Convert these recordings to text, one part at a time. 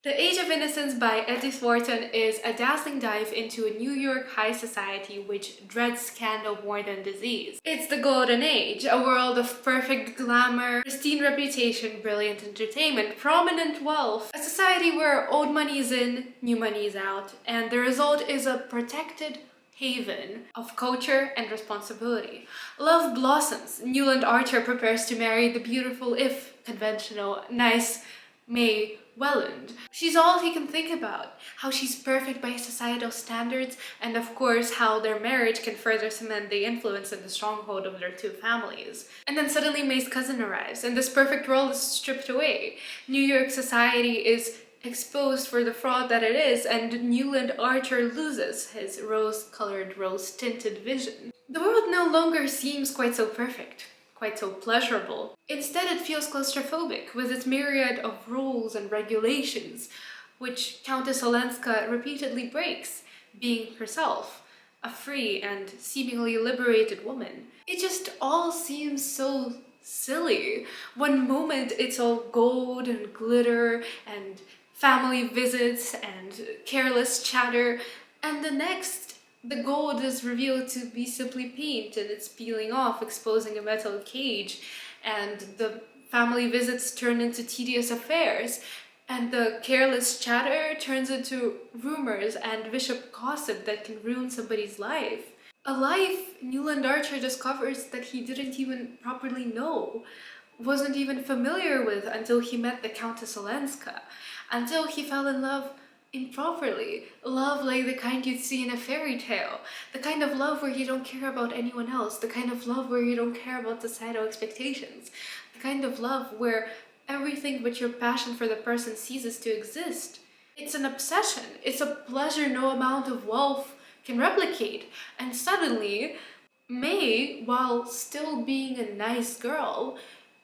The Age of Innocence by Edith Wharton is a dazzling dive into a New York high society which dreads scandal more than disease. It's the golden age, a world of perfect glamour, pristine reputation, brilliant entertainment, prominent wealth, a society where old money is in, new money is out, and the result is a protected haven of culture and responsibility. Love blossoms. Newland Archer prepares to marry the beautiful, if conventional, nice May Welland. She's all he can think about, how she's perfect by societal standards, and of course how their marriage can further cement the influence and the stronghold of their two families. And then suddenly May's cousin arrives, and this perfect world is stripped away. New York society is exposed for the fraud that it is, and Newland Archer loses his rose-colored, rose-tinted vision. The world no longer seems quite so perfect, quite so pleasurable. Instead, it feels claustrophobic, with its myriad of rules and regulations, which Countess Olenska repeatedly breaks, being herself a free and seemingly liberated woman. It just all seems so silly. One moment it's all gold and glitter and family visits and careless chatter, and the next the gold is revealed to be simply paint and it's peeling off, exposing a metal cage, and the family visits turn into tedious affairs, and the careless chatter turns into rumors and vicious gossip that can ruin somebody's life. A life Newland Archer discovers that he didn't even properly know, wasn't even familiar with until he met the Countess Olenska, until he fell in love improperly. Love like the kind you'd see in a fairy tale. The kind of love where you don't care about anyone else. The kind of love where you don't care about societal expectations. The kind of love where everything but your passion for the person ceases to exist. It's an obsession. It's a pleasure no amount of wealth can replicate. And suddenly, May, while still being a nice girl,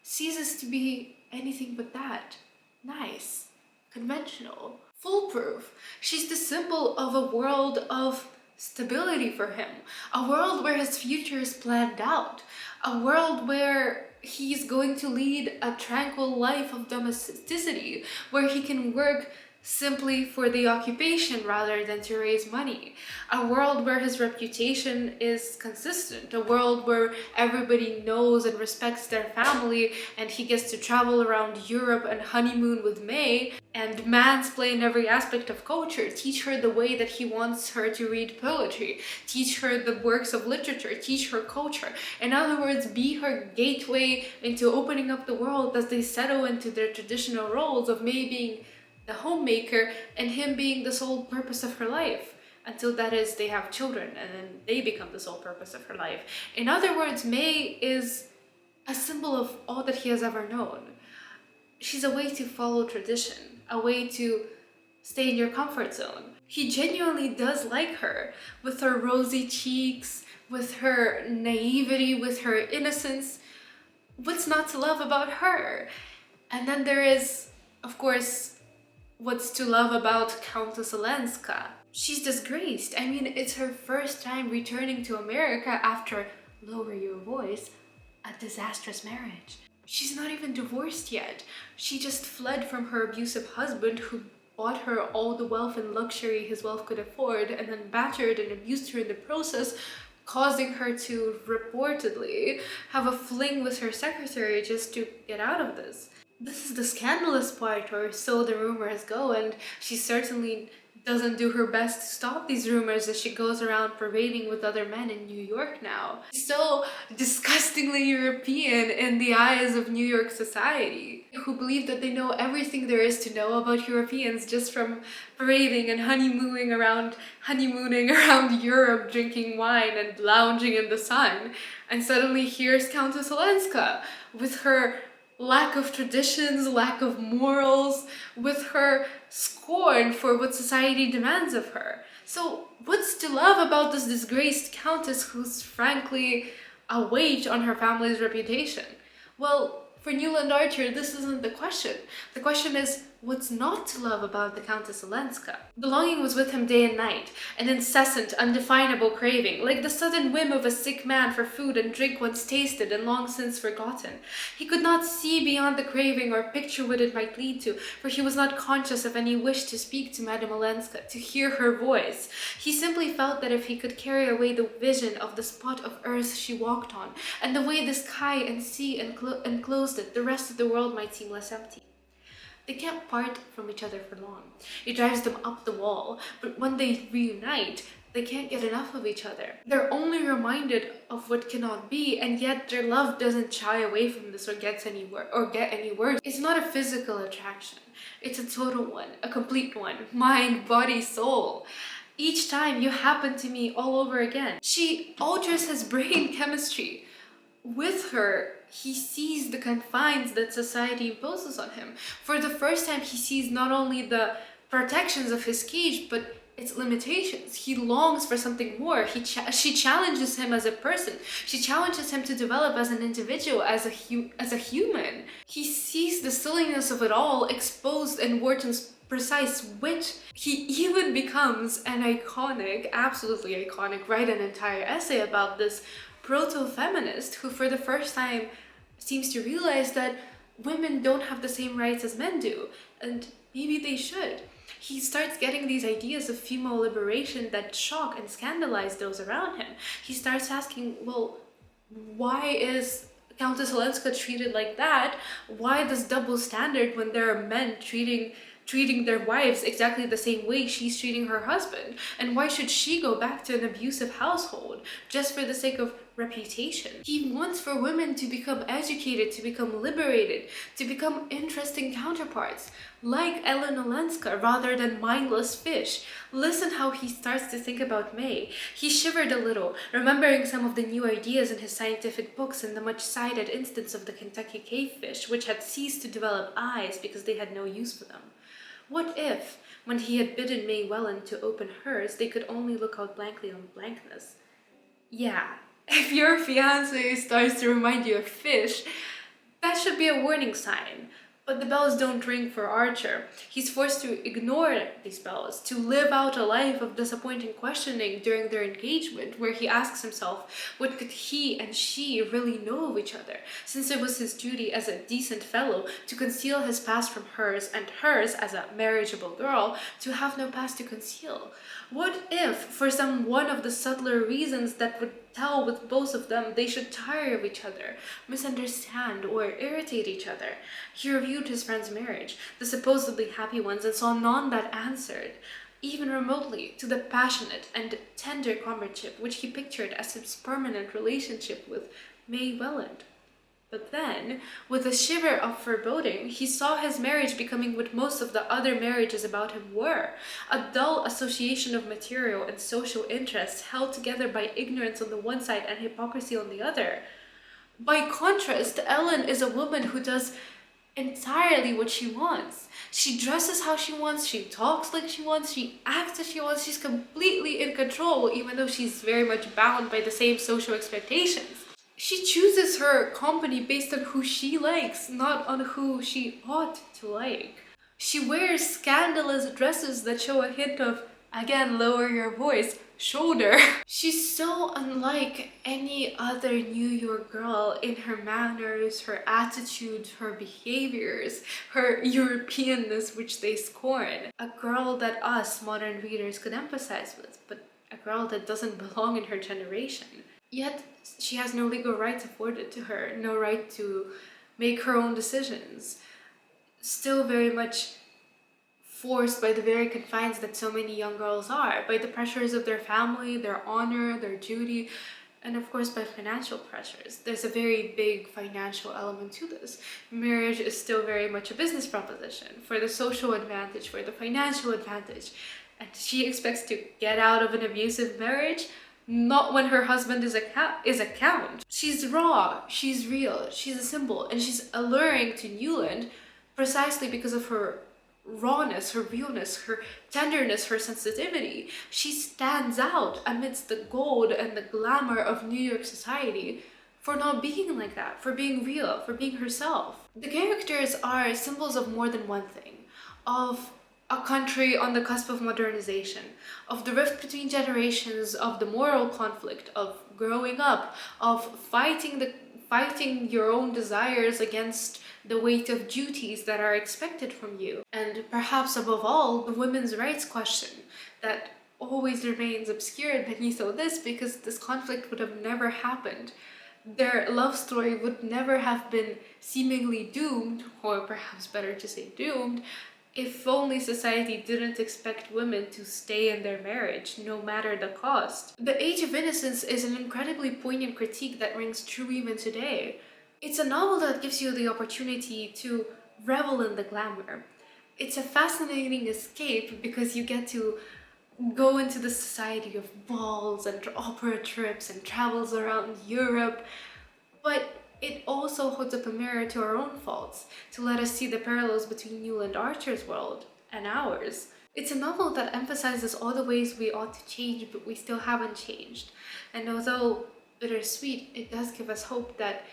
ceases to be anything but that. Nice. Conventional. Foolproof. She's the symbol of a world of stability for him, a world where his future is planned out, a world where he's going to lead a tranquil life of domesticity, where he can work simply for the occupation rather than to raise money, a world where his reputation is consistent, a world where everybody knows and respects their family, and he gets to travel around Europe and honeymoon with May and mansplain every aspect of culture, teach her the way that he wants her to read poetry, teach her the works of literature, teach her culture. In other words, be her gateway into opening up the world as they settle into their traditional roles of May being the homemaker and him being the sole purpose of her life, until that is they have children and then they become the sole purpose of her life. In other words, May is a symbol of all that he has ever known. She's a way to follow tradition, a way to stay in your comfort zone. He genuinely does like her, with her rosy cheeks, with her naivety, with her innocence. What's not to love about her? And then there is, of course, what's to love about Countess Olenska? She's disgraced. I mean, it's her first time returning to America after, lower your voice, a disastrous marriage. She's not even divorced yet. She just fled from her abusive husband who bought her all the wealth and luxury his wealth could afford and then battered and abused her in the process, causing her to reportedly have a fling with her secretary just to get out of this. This is the scandalous part, or so the rumors go, and she certainly doesn't do her best to stop these rumors as she goes around parading with other men in New York now. She's so disgustingly European in the eyes of New York society, who believe that they know everything there is to know about Europeans just from parading and honeymooning around Europe, drinking wine and lounging in the sun. And suddenly here's Countess Olenska with her lack of traditions, lack of morals, with her scorn for what society demands of her. So what's to love about this disgraced countess who's frankly a weight on her family's reputation? Well, for Newland Archer, this isn't the question. The question is, what's not to love about the Countess Olenska? The longing was with him day and night, an incessant, undefinable craving, like the sudden whim of a sick man for food and drink once tasted and long since forgotten. He could not see beyond the craving or picture what it might lead to, for he was not conscious of any wish to speak to Madame Olenska, to hear her voice. He simply felt that if he could carry away the vision of the spot of earth she walked on, and the way the sky and sea enclosed it, the rest of the world might seem less empty. They can't part from each other for long. It drives them up the wall, but when they reunite, they can't get enough of each other. They're only reminded of what cannot be, and yet their love doesn't shy away from this or get any worse. It's not a physical attraction. It's a total one, a complete one. Mind, body, soul. Each time you happen to me all over again. She alters his brain chemistry. With her, he sees the confines that society imposes on him. For the first time, he sees not only the protections of his cage, but its limitations. He longs for something more. She challenges him as a person. She challenges him to develop as an individual, as a human. He sees the silliness of it all exposed in Wharton's precise wit. He even becomes an iconic, absolutely iconic, write an entire essay about this proto-feminist who for the first time seems to realize that women don't have the same rights as men do, and maybe they should. He starts getting these ideas of female liberation that shock and scandalize those around him. He starts asking, well, why is Countess Olenska treated like that? Why this double standard when there are men treating their wives exactly the same way she's treating her husband? And why should she go back to an abusive household just for the sake of reputation? He wants for women to become educated, to become liberated, to become interesting counterparts, like Ellen Olenska, rather than mindless fish. Listen how he starts to think about May. He shivered a little, remembering some of the new ideas in his scientific books and the much-cited instance of the Kentucky cavefish, which had ceased to develop eyes because they had no use for them. What if, when he had bidden May Welland to open hers, they could only look out blankly on blankness? Yeah, if your fiancé starts to remind you of fish, that should be a warning sign. But the bells don't ring for Archer. He's forced to ignore these bells, to live out a life of disappointing questioning during their engagement, where he asks himself, what could he and she really know of each other, since it was his duty as a decent fellow to conceal his past from hers, and hers, as a marriageable girl, to have no past to conceal? What if, for some one of the subtler reasons that would tell with both of them, they should tire of each other, misunderstand, or irritate each other? He reviewed his friend's marriage, the supposedly happy ones, and saw none that answered, even remotely, to the passionate and tender comradeship which he pictured as his permanent relationship with May Welland. But then, with a shiver of foreboding, he saw his marriage becoming what most of the other marriages about him were, a dull association of material and social interests held together by ignorance on the one side and hypocrisy on the other. By contrast, Ellen is a woman who does entirely what she wants. She dresses how she wants, she talks like she wants, she acts as she wants, she's completely in control, even though she's very much bound by the same social expectations. She chooses her company based on who she likes, not on who she ought to like. She wears scandalous dresses that show a hint of, again, lower your voice, shoulder. She's so unlike any other New York girl in her manners, her attitude, her behaviors, her Europeanness which they scorn. A girl that us modern readers could empathize with, but a girl that doesn't belong in her generation. Yet, she has no legal rights afforded to her, no right to make her own decisions. Still very much forced by the very confines that so many young girls are, by the pressures of their family, their honor, their duty, and of course by financial pressures. There's a very big financial element to this. Marriage is still very much a business proposition for the social advantage, for the financial advantage. And she expects to get out of an abusive marriage, not when her husband is a count. She's raw, she's real, she's a symbol, and she's alluring to Newland precisely because of her rawness, her realness, her tenderness, her sensitivity. She stands out amidst the gold and the glamour of New York society for not being like that, for being real, for being herself. The characters are symbols of more than one thing. of a country on the cusp of modernization, of the rift between generations, of the moral conflict, of growing up, of fighting your own desires against the weight of duties that are expected from you. And perhaps above all, the women's rights question that always remains obscured beneath all this, because this conflict would have never happened. Their love story would never have been seemingly doomed, or perhaps better to say doomed, if only society didn't expect women to stay in their marriage, no matter the cost. The Age of Innocence is an incredibly poignant critique that rings true even today. It's a novel that gives you the opportunity to revel in the glamour. It's a fascinating escape because you get to go into the society of balls and opera trips and travels around Europe, but it also holds up a mirror to our own faults, to let us see the parallels between Newland Archer's world and ours. It's a novel that emphasizes all the ways we ought to change, but we still haven't changed. And although bittersweet, it does give us hope that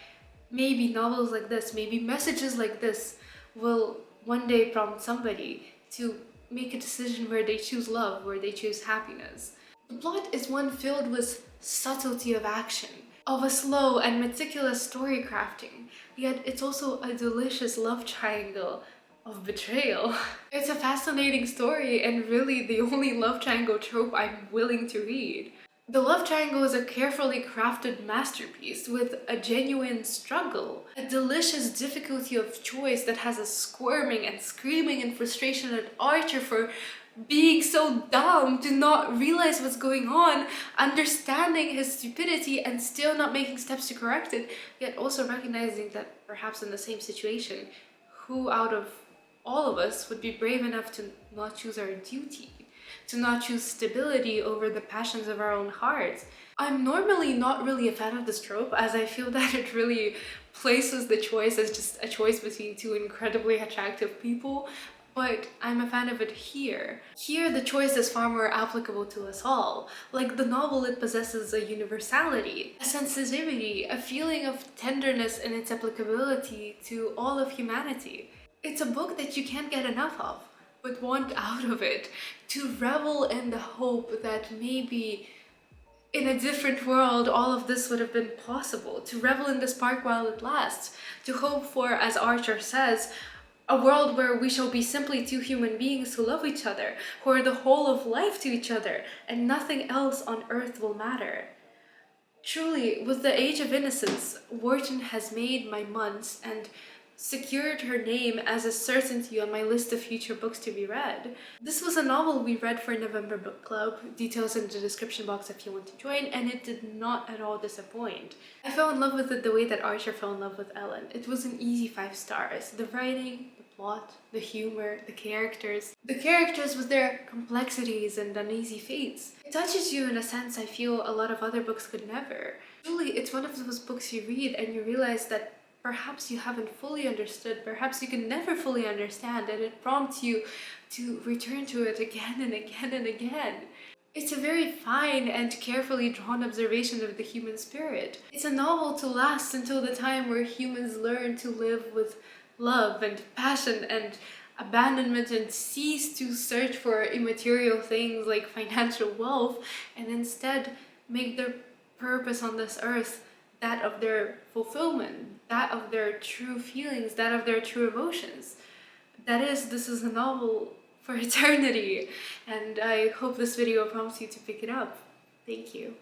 maybe novels like this, maybe messages like this will one day prompt somebody to make a decision where they choose love, where they choose happiness. The plot is one filled with subtlety of action, of a slow and meticulous story crafting, yet it's also a delicious love triangle of betrayal. It's a fascinating story and really the only love triangle trope I'm willing to read. The love triangle is a carefully crafted masterpiece with a genuine struggle, a delicious difficulty of choice that has us squirming and screaming in frustration at Archer for being so dumb to not realize what's going on, understanding his stupidity and still not making steps to correct it, yet also recognizing that perhaps in the same situation, who out of all of us would be brave enough to not choose our duty, to not choose stability over the passions of our own hearts. I'm normally not really a fan of this trope, as I feel that it really places the choice as just a choice between two incredibly attractive people, but I'm a fan of it here. Here, the choice is far more applicable to us all. Like the novel, it possesses a universality, a sensitivity, a feeling of tenderness in its applicability to all of humanity. It's a book that you can't get enough of, but want out of it, to revel in the hope that maybe in a different world all of this would have been possible, to revel in the spark while it lasts, to hope for, as Archer says, a world where we shall be simply two human beings who love each other, who are the whole of life to each other, and nothing else on earth will matter. Truly, with the Age of Innocence, Wharton has made my months and secured her name as a certainty on my list of future books to be read. This was a novel we read for November Book Club, details in the description box if you want to join, and it did not at all disappoint. I fell in love with it the way that Archer fell in love with Ellen. It was an easy 5 stars. The writing, the plot, the humor, the characters. The characters with their complexities and uneasy fates. It touches you in a sense I feel a lot of other books could never. Truly, it's one of those books you read and you realize that perhaps you haven't fully understood, perhaps you can never fully understand, and it prompts you to return to it again and again and again. It's a very fine and carefully drawn observation of the human spirit. It's a novel to last until the time where humans learn to live with love and passion and abandonment and cease to search for immaterial things like financial wealth and instead make their purpose on this earth that of their fulfillment, that of their true feelings, that of their true emotions. This is a novel for eternity, and I hope this video prompts you to pick it up. Thank you.